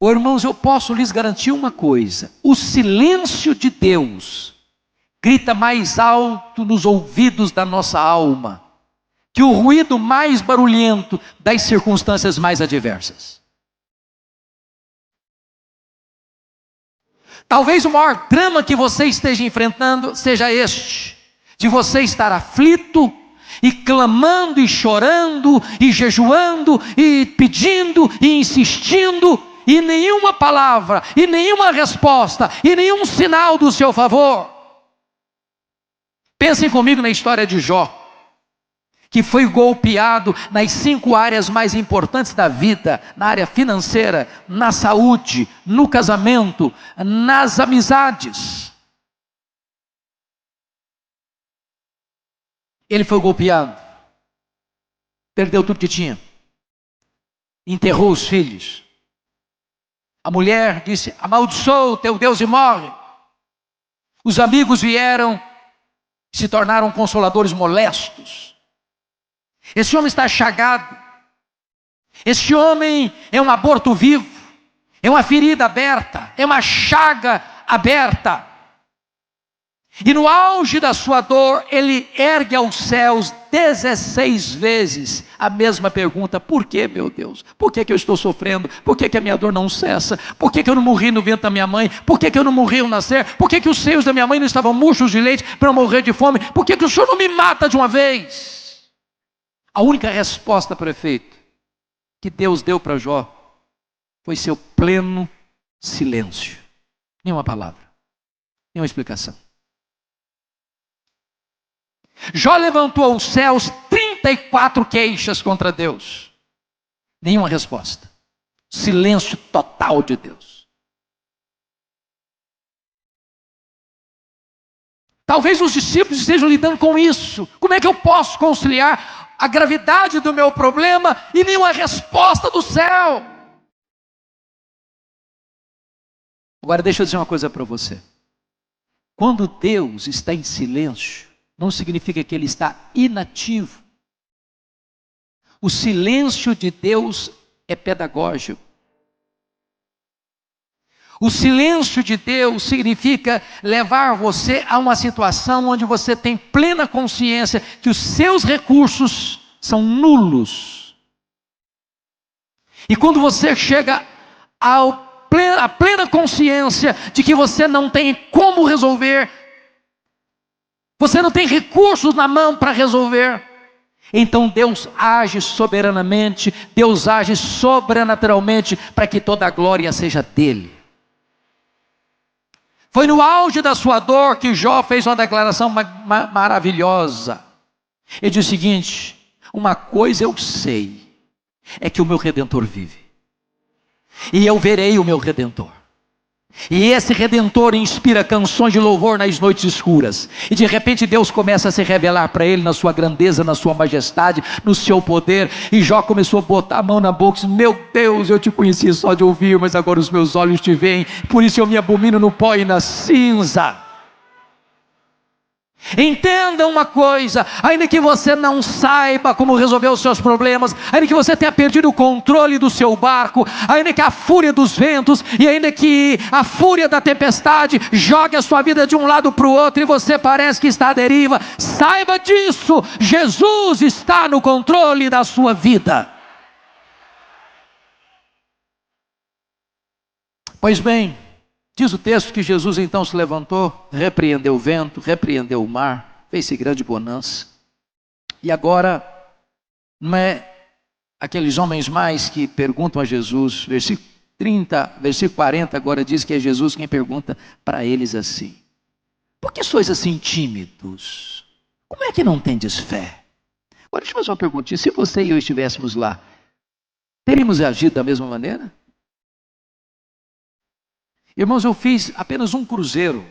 Oh, irmãos, eu posso lhes garantir uma coisa: o silêncio de Deus grita mais alto nos ouvidos da nossa alma que o ruído mais barulhento das circunstâncias mais adversas. Talvez o maior drama que você esteja enfrentando seja este, de você estar aflito e clamando e chorando e jejuando e pedindo e insistindo, e nenhuma palavra, e nenhuma resposta, e nenhum sinal do seu favor. Pensem comigo na história de Jó, que foi golpeado nas 5 áreas mais importantes da vida: na área financeira, na saúde, no casamento, nas amizades. Ele foi golpeado, perdeu tudo que tinha, enterrou os filhos. A mulher disse: amaldiçoa o teu Deus e morre. Os amigos vieram, se tornaram consoladores molestos. Esse homem está chagado. Esse homem é um aborto vivo, é uma ferida aberta, é uma chaga aberta. E no auge da sua dor, ele ergue aos céus 16 vezes a mesma pergunta: por que, meu Deus? Por que eu estou sofrendo? Por que a minha dor não cessa? Por que eu não morri no ventre da minha mãe? Por que eu não morri ao nascer? Por que os seios da minha mãe não estavam murchos de leite para eu morrer de fome? Por que o Senhor não me mata de uma vez? A única resposta, prefeito, que Deus deu para Jó foi seu pleno silêncio. Nenhuma palavra, nenhuma explicação. Jó levantou aos céus 34 queixas contra Deus. Nenhuma resposta. Silêncio total de Deus. Talvez os discípulos estejam lidando com isso. Como é que eu posso conciliar a gravidade do meu problema e nenhuma resposta do céu? Agora deixa eu dizer uma coisa para você. Quando Deus está em silêncio, não significa que ele está inativo. O silêncio de Deus é pedagógico. O silêncio de Deus significa levar você a uma situação onde você tem plena consciência que os seus recursos são nulos. E quando você chega à plena consciência de que você não tem como resolver, você não tem recursos na mão para resolver, então Deus age soberanamente, Deus age sobrenaturalmente para que toda a glória seja dele. Foi no auge da sua dor que Jó fez uma declaração maravilhosa. Ele diz o seguinte: uma coisa eu sei, é que o meu Redentor vive, e eu verei o meu Redentor. E esse Redentor inspira canções de louvor nas noites escuras. E de repente Deus começa a se revelar para ele na sua grandeza, na sua majestade, no seu poder. E Jó começou a botar a mão na boca e disse: meu Deus, eu te conheci só de ouvir, mas agora os meus olhos te veem. Por isso eu me abomino no pó e na cinza. Entenda uma coisa: ainda que você não saiba como resolver os seus problemas, ainda que você tenha perdido o controle do seu barco, ainda que a fúria dos ventos e ainda que a fúria da tempestade jogue a sua vida de um lado para o outro e você parece que está à deriva, saiba disso: Jesus está no controle da sua vida. Pois bem, diz o texto que Jesus então se levantou, repreendeu o vento, repreendeu o mar, fez-se grande bonança. E agora, não é aqueles homens mais que perguntam a Jesus, versículo 30, versículo 40 agora diz que é Jesus quem pergunta para eles assim: por que sois assim tímidos? Como é que não tendes fé? Agora deixa eu fazer uma perguntinha: se você e eu estivéssemos lá, teríamos agido da mesma maneira? Irmãos, eu fiz apenas um cruzeiro,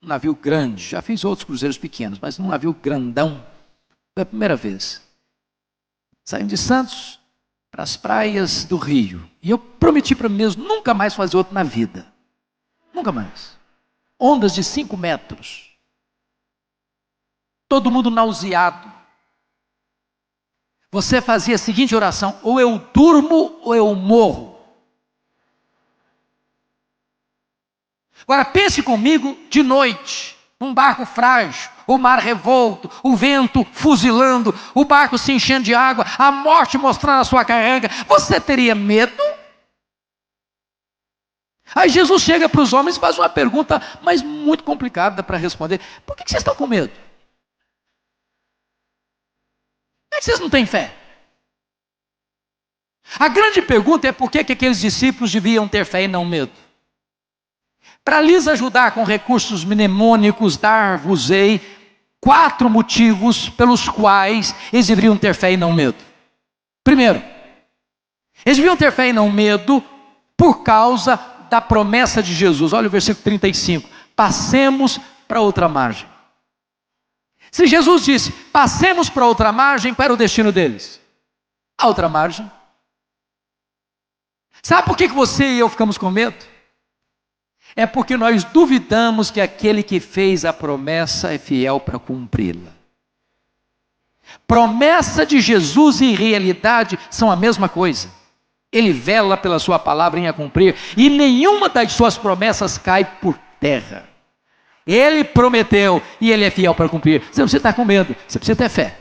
um navio grande. Já fiz outros cruzeiros pequenos, mas num navio grandão, foi a primeira vez. Saímos de Santos para as praias do Rio. E eu prometi para mim mesmo nunca mais fazer outro na vida. Nunca mais. Ondas de 5 metros. Todo mundo nauseado. Você fazia a seguinte oração: ou eu durmo ou eu morro. Agora pense comigo de noite, num barco frágil, o mar revolto, o vento fuzilando, o barco se enchendo de água, a morte mostrando a sua caranga. Você teria medo? Aí Jesus chega para os homens e faz uma pergunta, mas muito complicada para responder. Por que vocês estão com medo? Por que vocês não têm fé? A grande pergunta é por que aqueles discípulos deviam ter fé e não medo. Para lhes ajudar com recursos mnemônicos, dar-vos-ei 4 motivos pelos quais eles deveriam ter fé e não medo. Primeiro, eles deviam ter fé e não medo por causa da promessa de Jesus. Olha o versículo 35. Passemos para outra margem. Se Jesus disse, passemos para outra margem, qual era o destino deles? A outra margem. Sabe por que você e eu ficamos com medo? É porque nós duvidamos que aquele que fez a promessa é fiel para cumpri-la. Promessa de Jesus e realidade são a mesma coisa. Ele vela pela sua palavra em a cumprir, e nenhuma das suas promessas cai por terra. Ele prometeu e ele é fiel para cumprir. Você não precisa estar com medo, você precisa ter fé.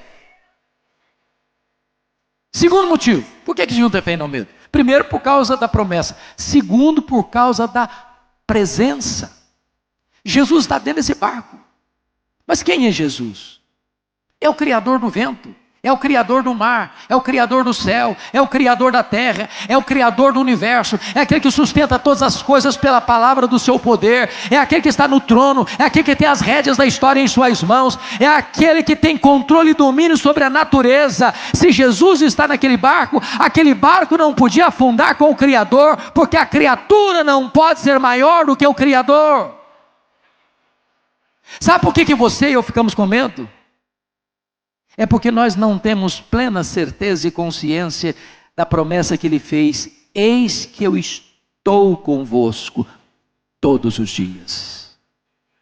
Segundo motivo, por que eles não ter fé e não medo? Primeiro, por causa da promessa. Segundo, por causa da presença. Jesus está dentro desse barco. Mas quem é Jesus? É o Criador do vento, é o Criador do mar, é o Criador do céu, é o Criador da terra, é o Criador do universo, é aquele que sustenta todas as coisas pela palavra do seu poder, é aquele que está no trono, é aquele que tem as rédeas da história em suas mãos, é aquele que tem controle e domínio sobre a natureza. Se Jesus está naquele barco, aquele barco não podia afundar com o Criador, porque a criatura não pode ser maior do que o Criador. Sabe por que você e eu ficamos com medo? É porque nós não temos plena certeza e consciência da promessa que ele fez. Eis que eu estou convosco todos os dias,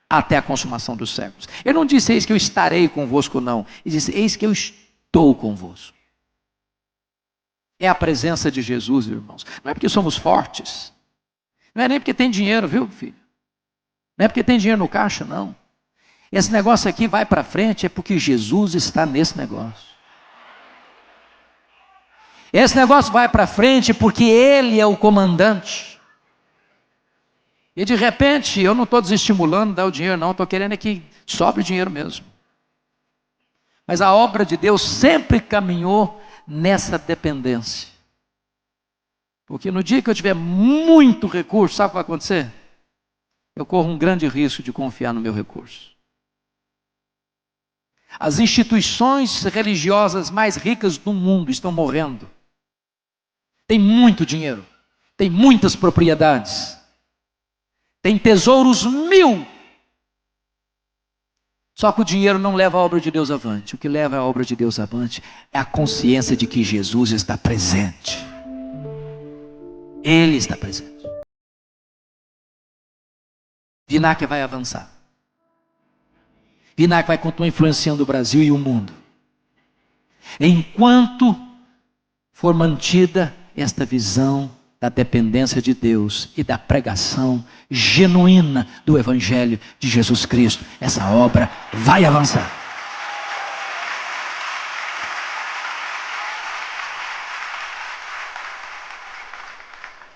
até a consumação dos séculos. Ele não disse eis que eu estarei convosco, não. Ele disse eis que eu estou convosco. É a presença de Jesus, irmãos. Não é porque somos fortes. Não é nem porque tem dinheiro, viu, filho? Não é porque tem dinheiro no caixa, não. Esse negócio aqui vai para frente é porque Jesus está nesse negócio. Esse negócio vai para frente porque Ele é o comandante. E de repente, eu não estou desestimulando dar o dinheiro, não. Estou querendo é que sobre o dinheiro mesmo. Mas a obra de Deus sempre caminhou nessa dependência. Porque no dia que eu tiver muito recurso, sabe o que vai acontecer? Eu corro um grande risco de confiar no meu recurso. As instituições religiosas mais ricas do mundo estão morrendo. Tem muito dinheiro, tem muitas propriedades, tem tesouros 1000. Só que o dinheiro não leva a obra de Deus avante. O que leva a obra de Deus avante é a consciência de que Jesus está presente. Ele está presente. Vinac vai avançar. Vinac vai continuar influenciando o Brasil e o mundo. Enquanto for mantida esta visão da dependência de Deus e da pregação genuína do Evangelho de Jesus Cristo, essa obra vai avançar.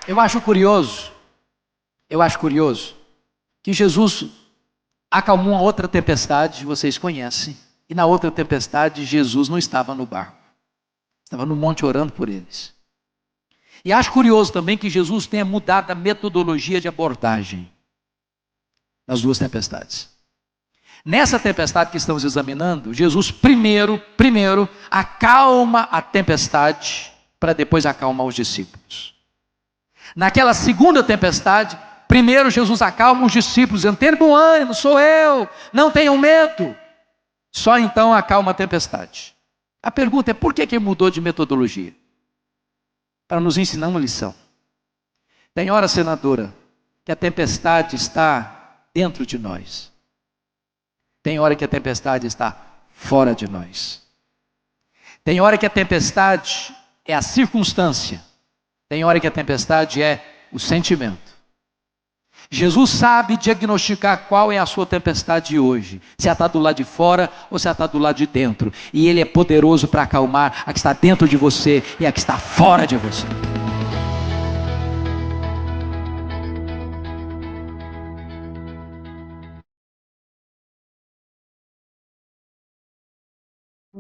Eu acho curioso que Jesus acalmou uma outra tempestade, vocês conhecem, e na outra tempestade Jesus não estava no barco, estava no monte orando por eles. E acho curioso também que Jesus tenha mudado a metodologia de abordagem nas duas tempestades. Nessa tempestade que estamos examinando, Jesus primeiro acalma a tempestade para depois acalmar os discípulos. Naquela segunda tempestade, primeiro Jesus acalma os discípulos, dizendo, tenham bom ânimo, sou eu, não tenham medo. Só então acalma a tempestade. A pergunta é, por que ele mudou de metodologia? Para nos ensinar uma lição. Tem hora, senadora, que a tempestade está dentro de nós. Tem hora que a tempestade está fora de nós. Tem hora que a tempestade é a circunstância. Tem hora que a tempestade é o sentimento. Jesus sabe diagnosticar qual é a sua tempestade de hoje. Se ela está do lado de fora ou se ela está do lado de dentro. E Ele é poderoso para acalmar a que está dentro de você e a que está fora de você.